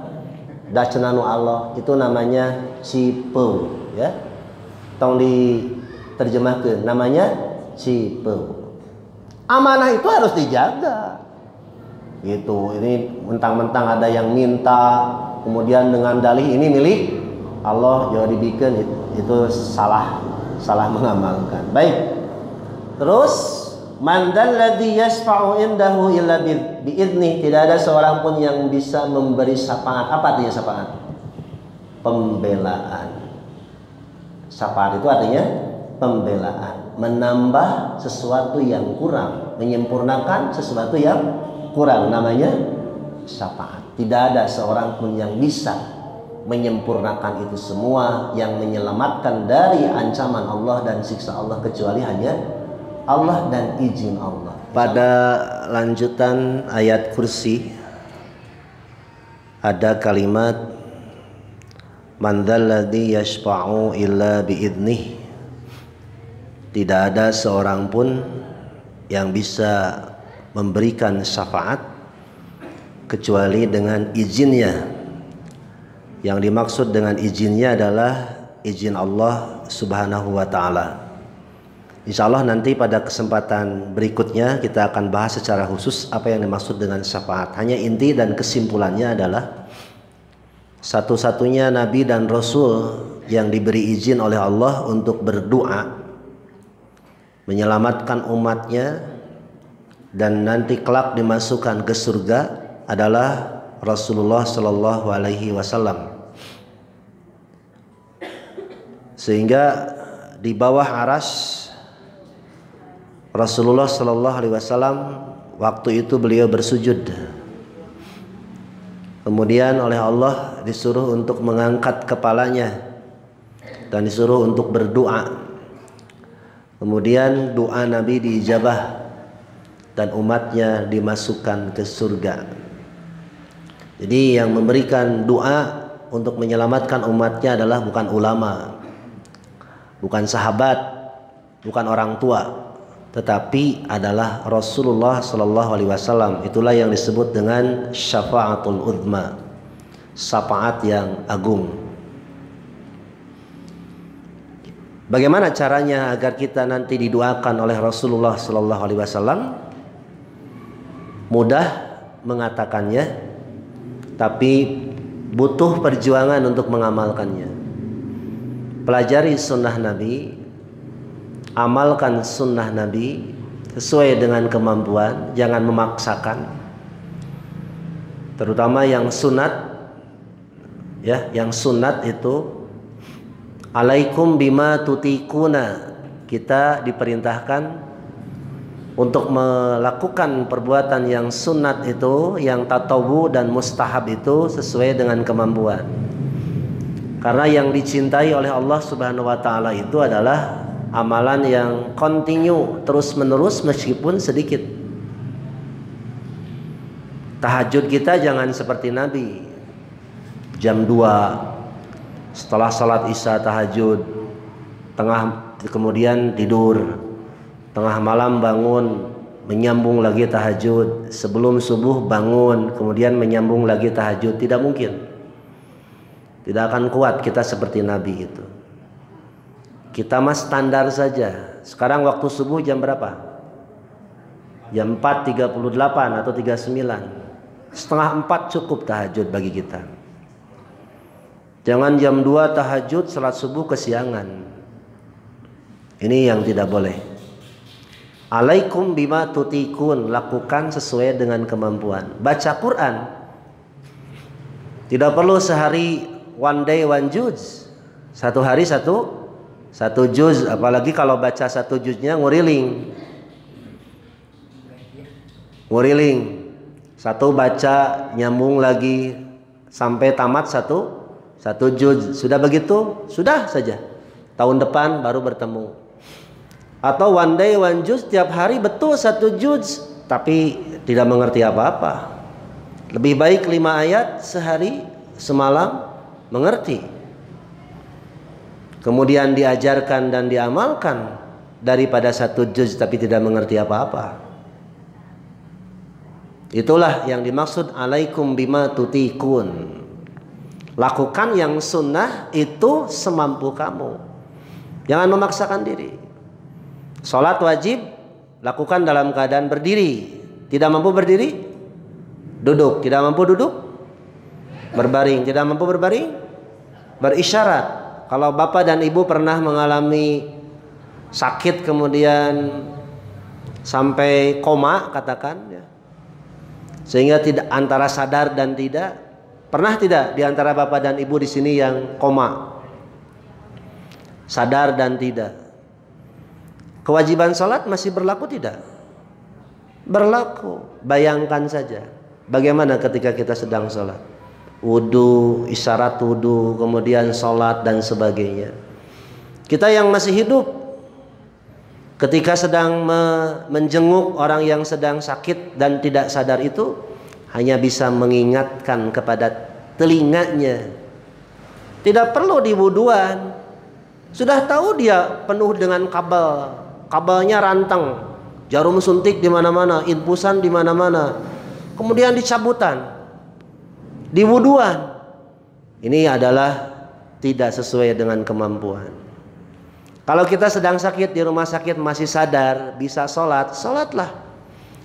Da cenanu Allah, itu namanya cipe, ya. Tong diterjemahkan, namanya cipe. Amanah itu harus dijaga. Gitu. Ini mentang-mentang ada yang minta, kemudian dengan dalih ini milik Allah, jadi dibikin, itu salah mengamalkan. Baik. Terus, man dzalladzi yashfa'u indahu illa bi'idznih. Tidak ada seorang pun yang bisa memberi syafaat. Apa artinya syafaat? Pembelaan. Syafaat itu artinya pembelaan, menambah sesuatu yang kurang, menyempurnakan sesuatu yang kurang, namanya syafaat. Tidak ada seorang pun yang bisa menyempurnakan itu semua, yang menyelamatkan dari ancaman Allah dan siksa Allah, kecuali hanya Allah dan izin Allah. Pada lanjutan ayat kursi ada kalimat man dzalladzi yashfa'u illa bi'idznih. Tidak ada seorang pun yang bisa memberikan syafaat kecuali dengan izinnya. Yang dimaksud dengan izinnya adalah izin Allah Subhanahu wa ta'ala. Insya Allah nanti pada kesempatan berikutnya kita akan bahas secara khusus apa yang dimaksud dengan syafaat. Hanya inti dan kesimpulannya adalah satu-satunya Nabi dan Rasul yang diberi izin oleh Allah untuk berdoa menyelamatkan umatnya dan nanti kelak dimasukkan ke surga adalah Rasulullah Shallallahu Alaihi Wasallam. Sehingga di bawah aras Rasulullah Shallallahu Alaihi Wasallam waktu itu beliau bersujud. Kemudian oleh Allah disuruh untuk mengangkat kepalanya dan disuruh untuk berdoa. Kemudian doa Nabi diijabah dan umatnya dimasukkan ke surga. Jadi yang memberikan doa untuk menyelamatkan umatnya adalah bukan ulama, bukan sahabat, bukan orang tua, tetapi adalah Rasulullah Sallallahu Alaihi Wasallam. Itulah yang disebut dengan syafaatul uzma, syafaat yang agung. Bagaimana caranya agar kita nanti didoakan oleh Rasulullah Sallallahu Alaihi Wasallam? Mudah mengatakannya, tapi butuh perjuangan untuk mengamalkannya. Pelajari sunnah Nabi, amalkan sunnah Nabi sesuai dengan kemampuan, jangan memaksakan. Terutama yang sunat, ya, yang sunat itu alaikum bima tutikuna. Kita diperintahkan untuk melakukan perbuatan yang sunat itu, yang tatawu dan mustahab itu sesuai dengan kemampuan. Karena yang dicintai oleh Allah Subhanahu wa taala itu adalah amalan yang continue, terus menerus meskipun sedikit. Tahajud kita jangan seperti Nabi, jam 2 setelah salat isya tahajud, kemudian tidur, tengah malam bangun menyambung lagi tahajud, sebelum subuh bangun kemudian menyambung lagi tahajud. Tidak mungkin, tidak akan kuat kita seperti Nabi itu. Kita mah standar saja. Sekarang waktu subuh jam berapa? Jam 4.38 atau 39. Setengah 4 cukup tahajud bagi kita. Jangan jam 2 tahajud, salat subuh kesiangan. Ini yang tidak boleh. Alaikum bima tutikun, lakukan sesuai dengan kemampuan. Baca Quran tidak perlu sehari one day one juz, satu hari satu juz, apalagi kalau baca satu juznya nguriling. Satu baca nyambung lagi sampai tamat satu juz. Sudah begitu, sudah saja. Tahun depan baru bertemu. Atau one day one juz, tiap hari betul satu juz, tapi tidak mengerti apa-apa. Lebih baik 5 ayat sehari semalam mengerti, kemudian diajarkan dan diamalkan, daripada satu juz tapi tidak mengerti apa-apa. Itulah yang dimaksud alaikum bima tutikun. Lakukan yang sunnah itu semampu kamu, jangan memaksakan diri. Salat wajib lakukan dalam keadaan berdiri. Tidak mampu berdiri, duduk. Tidak mampu duduk, berbaring. Tidak mampu berbaring, berisyarat. Kalau bapak dan ibu pernah mengalami sakit kemudian sampai koma, katakan ya, sehingga tidak antara sadar dan tidak, pernah tidak di antara bapak dan ibu di sini yang koma, sadar dan tidak? Kewajiban sholat masih berlaku tidak? Berlaku. Bayangkan saja bagaimana ketika kita sedang sholat, wudu, isyarat wudu, kemudian sholat dan sebagainya. Kita yang masih hidup, ketika sedang menjenguk orang yang sedang sakit dan tidak sadar itu, hanya bisa mengingatkan kepada telinganya. Tidak perlu diwuduan. Sudah tahu dia penuh dengan kabel. Kabelnya rantang, jarum suntik di mana-mana, infusan di mana-mana. Kemudian dicabutan, diwuduan. Ini adalah tidak sesuai dengan kemampuan. Kalau kita sedang sakit di rumah sakit masih sadar, bisa sholat, sholatlah.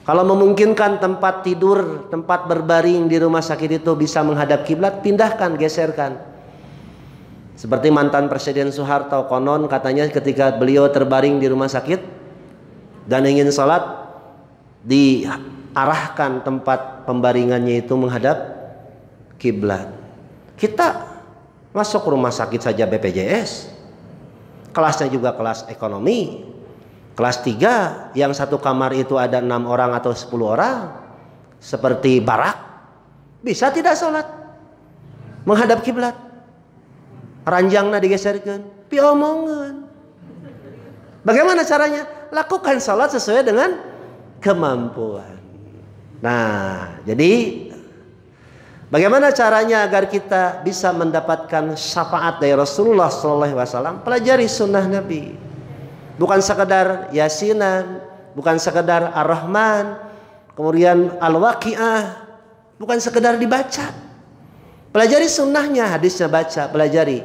Kalau memungkinkan tempat tidur, tempat berbaring di rumah sakit itu bisa menghadap kiblat, pindahkan, geserkan. Seperti mantan Presiden Soeharto, konon katanya ketika beliau terbaring di rumah sakit dan ingin sholat, diarahkan tempat pembaringannya itu menghadap kiblat. Kita masuk rumah sakit saja BPJS, kelasnya juga kelas ekonomi, kelas 3, yang satu kamar itu ada 6 orang atau 10 orang, seperti barak, bisa tidak sholat menghadap kiblat? Ranjangna digeserkan, piomongan. Bagaimana caranya? Lakukan salat sesuai dengan kemampuan. Nah, jadi bagaimana caranya agar kita bisa mendapatkan syafaat dari Rasulullah SAW? Pelajari sunnah Nabi. Bukan sekadar yasinan, bukan sekadar ar-Rahman, kemudian al-Waqi'ah, bukan sekedar dibaca. Pelajari sunnahnya, hadisnya baca, pelajari.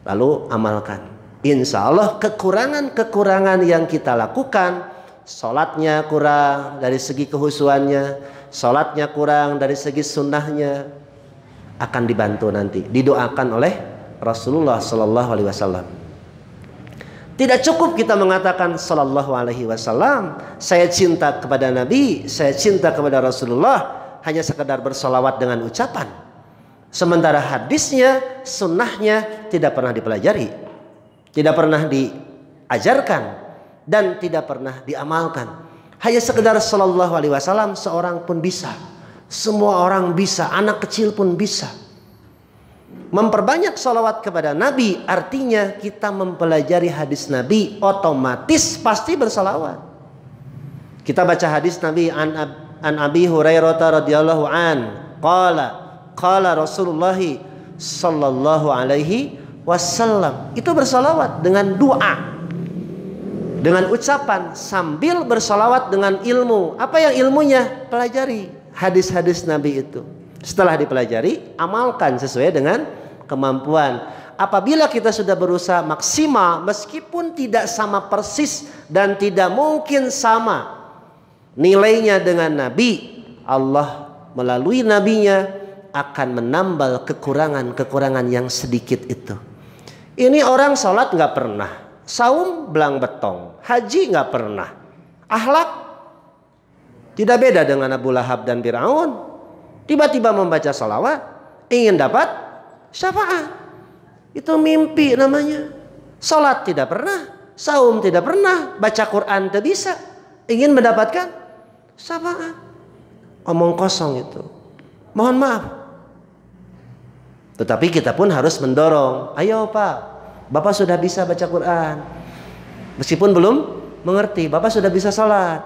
Lalu amalkan. Insya Allah kekurangan-kekurangan yang kita lakukan, sholatnya kurang dari segi kehusuannya, sholatnya kurang dari segi sunnahnya, akan dibantu nanti, didoakan oleh Rasulullah Sallallahu Alaihi Wasallam. Tidak cukup kita mengatakan Sallallahu Alaihi Wasallam, saya cinta kepada Nabi, saya cinta kepada Rasulullah, hanya sekedar bersolawat dengan ucapan. Sementara hadisnya, sunnahnya tidak pernah dipelajari, tidak pernah diajarkan, dan tidak pernah diamalkan. Hanya sekedar Sallallahu Alaihi Wasallam, seorang pun bisa, semua orang bisa, anak kecil pun bisa. Memperbanyak salawat kepada Nabi artinya kita mempelajari hadis Nabi, otomatis pasti bersalawat. Kita baca hadis Nabi an Abi Hurairah radhiyallahu an qala Rasulullah sallallahu alaihi wasallam. Itu bersalawat dengan doa, dengan ucapan, sambil bersalawat dengan ilmu. Apa yang ilmunya? Pelajari hadis-hadis Nabi itu. Setelah dipelajari, amalkan sesuai dengan kemampuan. Apabila kita sudah berusaha maksimal, meskipun tidak sama persis dan tidak mungkin sama nilainya dengan Nabi, Allah melalui nabinya akan menambal kekurangan-kekurangan yang sedikit itu. Ini orang sholat nggak pernah, saum belang betong, haji nggak pernah, akhlak tidak beda dengan Abu Lahab dan Fir'aun. Tiba-tiba membaca salawat, ingin dapat syafaat. Itu mimpi namanya. Salat tidak pernah, saum tidak pernah, baca Quran tidak bisa, ingin mendapatkan syafaat. Omong kosong itu. Mohon maaf. Tetapi kita pun harus mendorong. Ayo Pak, Bapak sudah bisa baca Quran. Meskipun belum mengerti, Bapak sudah bisa salat.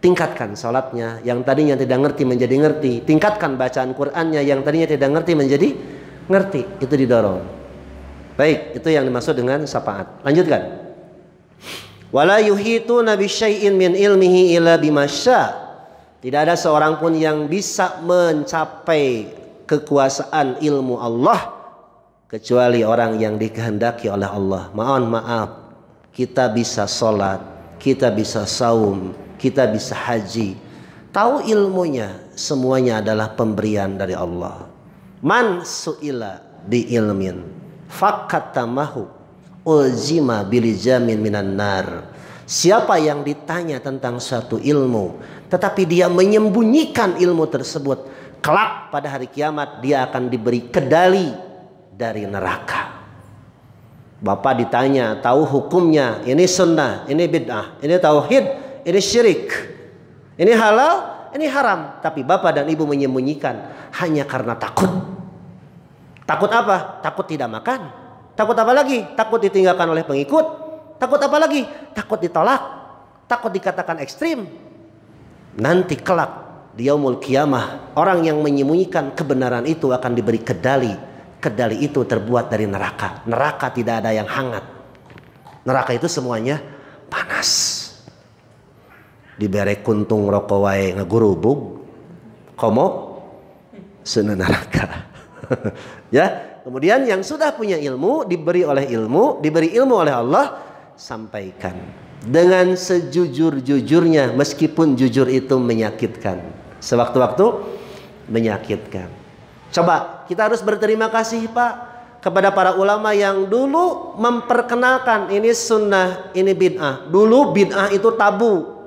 Tingkatkan salatnya, yang tadinya tidak ngerti menjadi ngerti. Tingkatkan bacaan Qur'annya, yang tadinya tidak ngerti menjadi ngerti. Itu didorong. Baik, itu yang dimaksud dengan syafaat. Lanjutkan. Wala yuhituna bisyai'in min ilmihi illa bima syaa. Tidak ada seorang pun yang bisa mencapai kekuasaan ilmu Allah kecuali orang yang dikehendaki oleh Allah. Mohon maaf, kita bisa salat, kita bisa saum, kita bisa haji. Tahu ilmunya, semuanya adalah pemberian dari Allah. Man su'ila bi ilmin fakatamahu ulzima bilijamin minan nar. Siapa yang ditanya tentang suatu ilmu tetapi dia menyembunyikan ilmu tersebut, kelak pada hari kiamat dia akan diberi kedali dari neraka. Bapak ditanya, tahu hukumnya, ini sunnah, ini bid'ah, ini tauhid, ini syirik, ini halal, ini haram. Tapi bapak dan ibu menyembunyikan hanya karena takut. Takut apa? Takut tidak makan. Takut apa lagi? Takut ditinggalkan oleh pengikut. Takut apa lagi? Takut ditolak. Takut dikatakan ekstrim. Nanti kelak di yaumul kiamah, orang yang menyembunyikan kebenaran itu akan diberi kedali. Kedali itu terbuat dari neraka. Neraka tidak ada yang hangat. Neraka itu semuanya panas. Diberi kuntung rokok wae ngegurubug komo sena neraka. Ya, kemudian yang sudah punya ilmu diberi ilmu oleh Allah, sampaikan dengan sejujur-jujurnya, meskipun jujur itu menyakitkan, sewaktu-waktu menyakitkan. Coba kita harus berterima kasih Pak kepada para ulama yang dulu memperkenalkan ini sunnah, ini bid'ah. Dulu bid'ah itu tabu.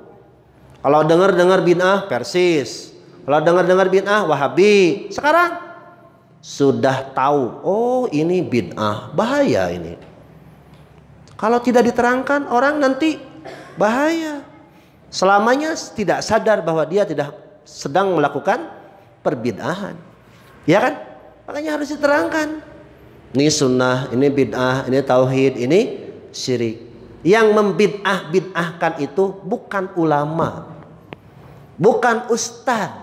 Kalau dengar bid'ah Persis, kalau dengar bid'ah Wahabi. Sekarang sudah tahu, oh ini bid'ah, bahaya ini. Kalau tidak diterangkan orang nanti bahaya. Selamanya tidak sadar bahwa dia tidak sedang melakukan perbid'ahan. Ya kan? Makanya harus diterangkan. Ini sunnah, ini bid'ah, ini tauhid, ini syirik. Yang membid'ah-bid'ahkan itu bukan ulama, bukan ustadz,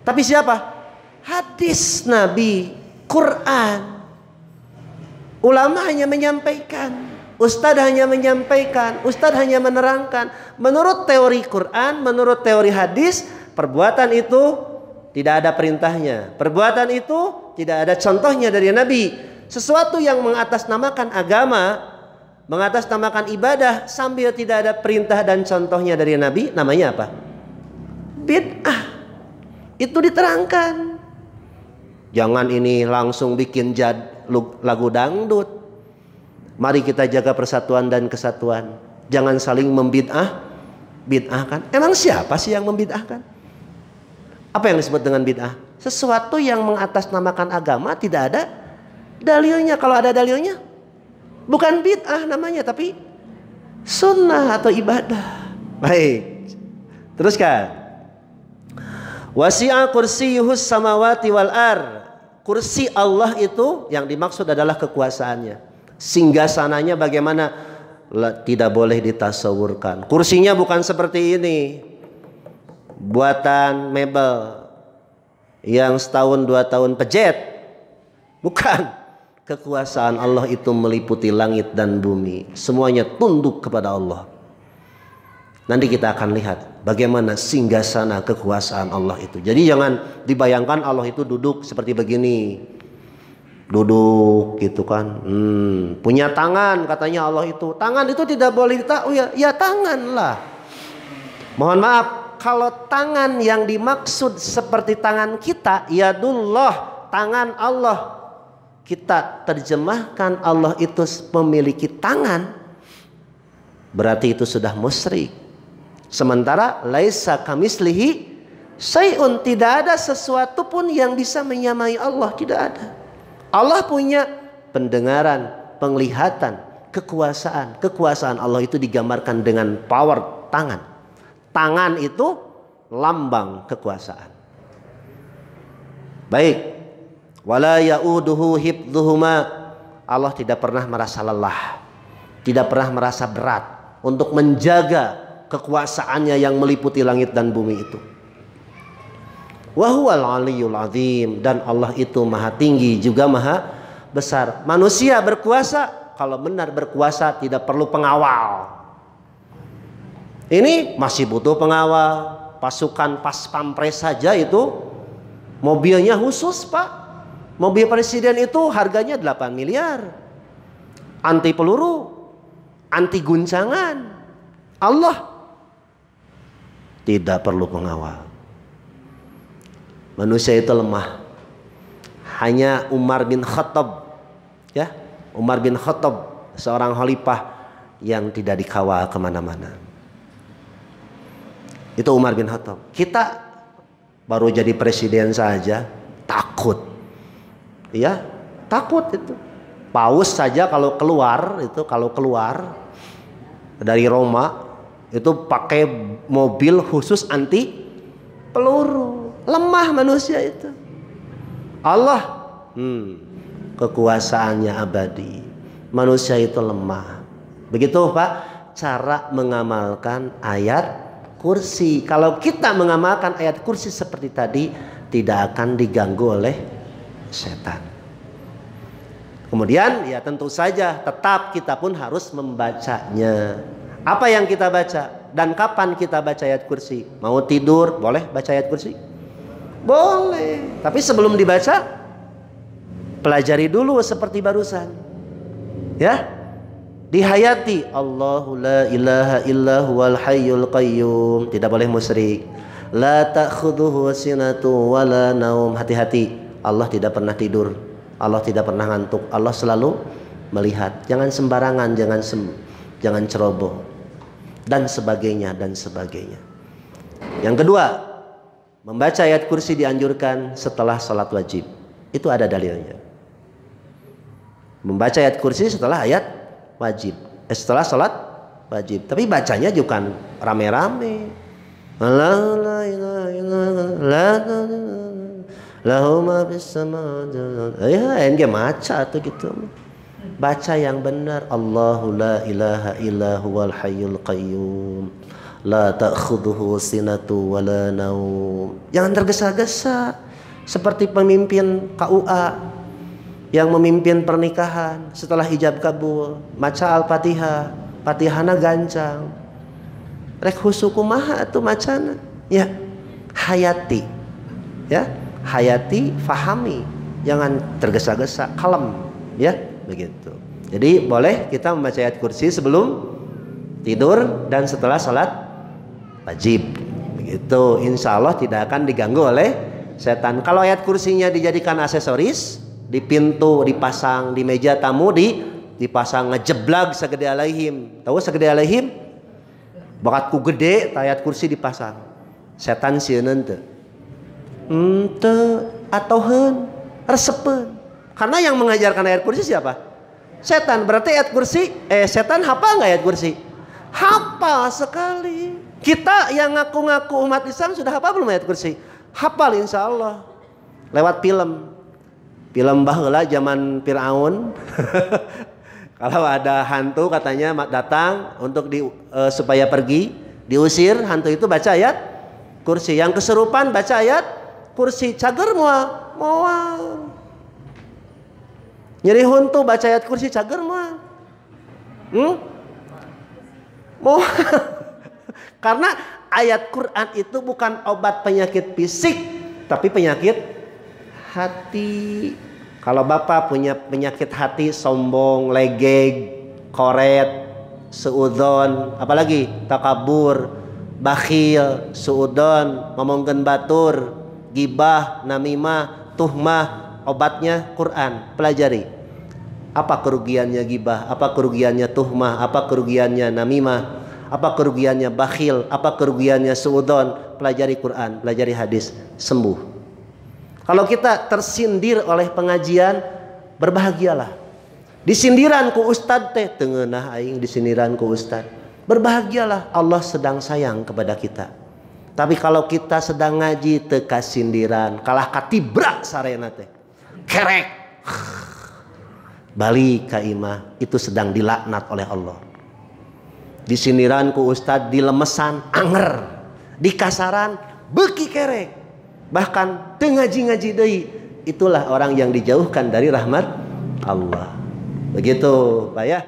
tapi siapa? Hadis Nabi, Quran. Ulama hanya menyampaikan, ustadz hanya menyampaikan, ustadz hanya menerangkan. Menurut teori Quran, menurut teori hadis, perbuatan itu tidak ada perintahnya. Perbuatan itu tidak ada contohnya dari Nabi. Sesuatu yang mengatasnamakan agama, mengatasnamakan ibadah sambil tidak ada perintah dan contohnya dari Nabi, namanya apa? Bid'ah. Itu diterangkan. Jangan ini langsung bikin lagu dangdut. Mari kita jaga persatuan dan kesatuan. Jangan saling bid'ahkan. Emang siapa sih yang membid'ahkan? Apa yang disebut dengan bid'ah? Sesuatu yang mengatasnamakan agama tidak ada dalilnya. Kalau ada dalilnya, bukan bid'ah namanya, tapi sunnah atau ibadah. Baik, teruskan. Wasi'a kursiyuhus samawati wal ar. Kursi Allah itu yang dimaksud adalah kekuasaannya. Singgasananya bagaimana? Tidak boleh ditasawurkan. Kursinya bukan seperti ini, buatan mebel yang setahun 2 tahun pejet. Bukan. Kekuasaan Allah itu meliputi langit dan bumi. Semuanya tunduk kepada Allah. Nanti kita akan lihat bagaimana singgasana kekuasaan Allah itu. Jadi jangan dibayangkan Allah itu duduk seperti begini. Duduk gitu kan. Punya tangan katanya Allah itu. Tangan itu tidak boleh ya tangan lah. Mohon maaf, kalau tangan yang dimaksud seperti tangan kita, yadullah, tangan Allah, kita terjemahkan Allah itu memiliki tangan, berarti itu sudah musyrik. Sementara laisa kamislihi syai'un, tidak ada sesuatu pun yang bisa menyamai Allah, tidak ada. Allah punya pendengaran, penglihatan, kekuasaan. Kekuasaan Allah itu digambarkan dengan power tangan. Tangan itu lambang kekuasaan. Baik. Wala ya'uduhu hifdhuhuma. Allah tidak pernah merasa lelah, tidak pernah merasa berat untuk menjaga kekuasaannya yang meliputi langit dan bumi itu. Wa huwal aliyyul azim, dan Allah itu maha tinggi juga maha besar. Manusia berkuasa, kalau benar berkuasa tidak perlu pengawal. Ini masih butuh pengawal. Pasukan pas pampres saja itu mobilnya khusus, Pak. Mobil presiden itu harganya 8 miliar. Anti peluru, anti guncangan. Allah tidak perlu pengawal. Manusia itu lemah. Hanya Umar bin Khattab, ya, Umar bin Khattab, seorang khalifah yang tidak dikawal kemana-mana. Itu Umar bin Khattab. Kita baru jadi presiden saja takut, ya, takut itu. Paus saja kalau keluar dari Roma itu pakai mobil khusus anti peluru. Lemah manusia itu. Allah kekuasaannya abadi. Manusia itu lemah. Begitu Pak cara mengamalkan ayat kursi. Kalau kita mengamalkan ayat kursi seperti tadi, tidak akan diganggu oleh setan. Kemudian ya tentu saja tetap kita pun harus membacanya. Apa yang kita baca dan kapan kita baca ayat kursi? Mau tidur boleh baca ayat kursi? Boleh. Tapi sebelum dibaca, pelajari dulu seperti barusan. Ya, dihayati. Allahu la ilaha illa huwal hayyul qayyum. Tidak boleh musyrik. La ta'khudhuhu sinatu wala naum. Hati-hati. Allah tidak pernah tidur. Allah tidak pernah ngantuk. Allah selalu melihat. Jangan sembarangan, jangan ceroboh. Dan sebagainya dan sebagainya. Yang kedua, membaca ayat kursi dianjurkan setelah sholat wajib. Itu ada dalilnya. Membaca ayat kursi setelah ayat wajib, setelah sholat wajib. Tapi bacanya bukan rame-rame. Ya, enggak maca atau gitu. Baca yang benar. Allahu la ilaha illa huwal hayyul qayyum. La ta'khudhuhu sinatu wala naum. Jangan tergesa-gesa seperti pemimpin KUA yang memimpin pernikahan setelah ijab kabul, maca Al-Fatihah, Fatihana gancang. Rek husu kumaha atuh macana? Ya, hayati. Ya, hayati, fahami. jangan tergesa-gesa, kalem, ya begitu. Jadi boleh kita membaca ayat kursi sebelum tidur dan setelah sholat wajib, begitu. Insya Allah tidak akan diganggu oleh setan. Kalau ayat kursinya dijadikan aksesoris, di pintu dipasang, di meja tamu dipasang, ngejeblag segede alaihim. Tahu segede alaihim? Bakatku gede, ayat kursi dipasang. Setan sieun teu. Teu atoheun, resepeun. Karena yang mengajarkan ayat kursi siapa? Setan. Berarti ayat kursi, setan hafal nggak ayat kursi? Hafal sekali. Kita yang ngaku-ngaku umat Islam sudah hafal belum ayat kursi? Hafal insya Allah. Lewat film. Film baheula zaman Firaun. Kalau ada hantu katanya datang untuk supaya pergi, diusir, hantu itu baca ayat kursi. Yang kesurupan baca ayat kursi. Cager moal. Nyeri huntu baca ayat kursi cager moal. Moal. Karena ayat Quran itu bukan obat penyakit fisik, tapi penyakit hati. Kalau bapak punya penyakit hati, sombong, legeg, koret, suudon, apalagi takabur, bakhil, suudon, ngomongkeun batur, gibah, namimah, tuhmah, obatnya Quran. Pelajari. Apa kerugiannya gibah? Apa kerugiannya tuhmah? Apa kerugiannya namimah? Apa kerugiannya bakhil? Apa kerugiannya suudon? Pelajari Quran, pelajari hadis, sembuh. Kalau kita tersindir oleh pengajian, berbahagialah. Disindiran ku ustad teh, tengenah aing disindiran ku ustad. Berbahagialah, Allah sedang sayang kepada kita. Tapi kalau kita sedang ngaji teu kasindiran, kalah katibrak sarena teh. Kerek. Balik ka imah, itu sedang dilaknat oleh Allah. Disindiran ku ustad, dilemesan anger, dikasaran beuki kerek. Bahkan ngaji-ngaji deui, itulah orang yang dijauhkan dari rahmat Allah. Begitu, Pak ya.